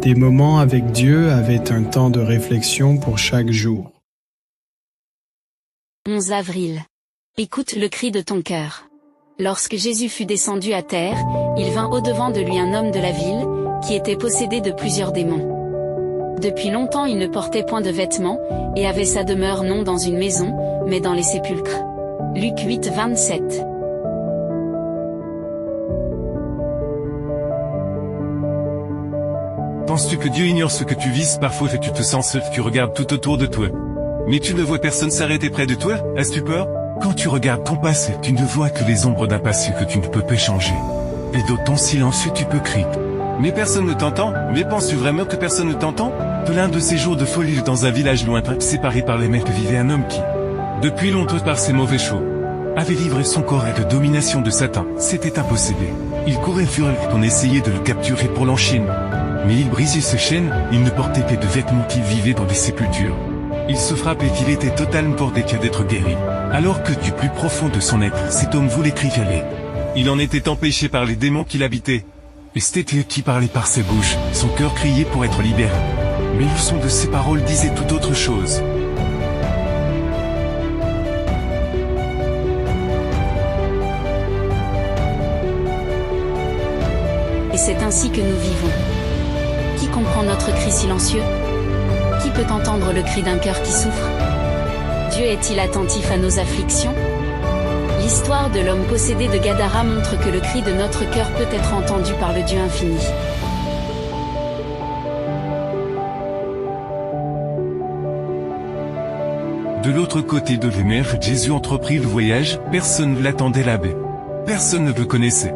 Des moments avec Dieu avaient un temps de réflexion pour chaque jour. 11 avril. Écoute le cri de ton cœur. Lorsque Jésus fut descendu à terre, il vint au-devant de lui un homme de la ville, qui était possédé de plusieurs démons. Depuis longtemps il ne portait point de vêtements, et avait sa demeure non dans une maison, mais dans les sépulcres. Luc 8, 27. Penses-tu que Dieu ignore ce que tu vis? Parfois tu te sens seul, tu regardes tout autour de toi. Mais tu ne vois personne s'arrêter près de toi? As-tu peur? Quand tu regardes ton passé, tu ne vois que les ombres d'un passé que tu ne peux pas changer. Et dans ton silence, tu peux crier. Mais personne ne t'entend? Mais penses-tu vraiment que personne ne t'entend? De l'un de ces jours de folie dans un village lointain, séparé par les mers, vivait un homme qui, depuis longtemps par ses mauvais choix, avait livré son corps à la domination de Satan. C'était un possédé. Il courait furieux qu'on essayait de le capturer pour l'enchaîner. Mais il brisait ses chaînes, il ne portait que de vêtements qu'il vivait dans les sépultures. Il se frappait qu'il était totalement pour des cas d'être guéri. Alors que du plus profond de son être, cet homme voulait crier à l'aide. Il en était empêché par les démons qui l'habitaient. Et c'était Dieu qui parlait par ses bouches, son cœur criait pour être libéré. Mais le son de ses paroles disait tout autre chose. Et c'est ainsi que nous vivons. Qui comprend notre cri silencieux? Qui peut entendre le cri d'un cœur qui souffre? Dieu est-il attentif à nos afflictions? L'histoire de l'homme possédé de Gadara montre que le cri de notre cœur peut être entendu par le Dieu infini. De l'autre côté de la mer, Jésus entreprit le voyage, personne ne l'attendait là-bas. Personne ne le connaissait.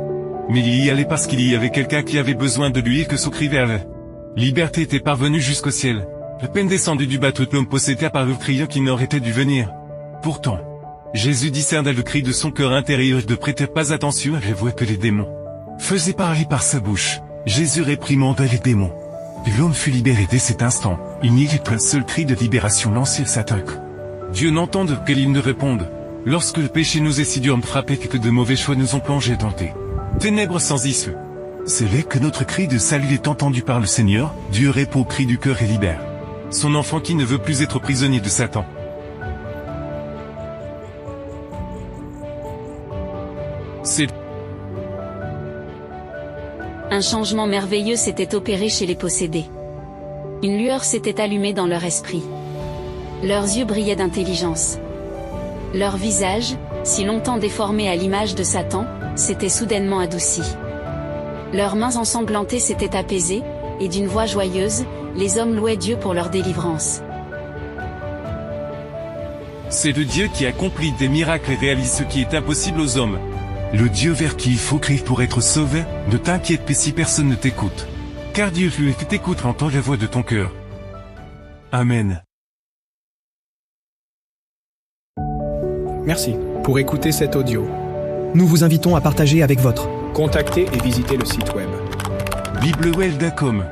Mais il y allait parce qu'il y avait quelqu'un qui avait besoin de lui et que son cri vers la liberté était parvenu jusqu'au ciel. À peine descendu du bateau, l'homme possédé apparut criant qu'il n'aurait dû venir. Pourtant, Jésus discerna le cri de son cœur intérieur et ne prêtait pas attention à la voix que les démons faisaient parler par sa bouche. Jésus réprimanda les démons. Et l'homme fut libéré dès cet instant. Il n'y eut qu'un seul cri de libération lancé à Satan. Dieu n'entende qu'il ne réponde. Lorsque le péché nous est si dur de frapper que de mauvais choix nous ont plongés dans des ténèbres sans issue. C'est là que notre cri de salut est entendu par le Seigneur. Dieu répond au cri du cœur et libère son enfant qui ne veut plus être prisonnier de Satan. C'est un changement merveilleux s'était opéré chez les possédés. Une lueur s'était allumée dans leur esprit. Leurs yeux brillaient d'intelligence. Leur visage, si longtemps déformé à l'image de Satan, s'était soudainement adouci. Leurs mains ensanglantées s'étaient apaisées, et d'une voix joyeuse, les hommes louaient Dieu pour leur délivrance. C'est le Dieu qui accomplit des miracles et réalise ce qui est impossible aux hommes. Le Dieu vers qui il faut crier pour être sauvé. Ne t'inquiète pas si personne ne t'écoute. Car Dieu lui t'écoute, entend la voix de ton cœur. Amen. Merci pour écouter cet audio. Nous vous invitons à partager avec votre. Contactez et visitez le site web biblewell.com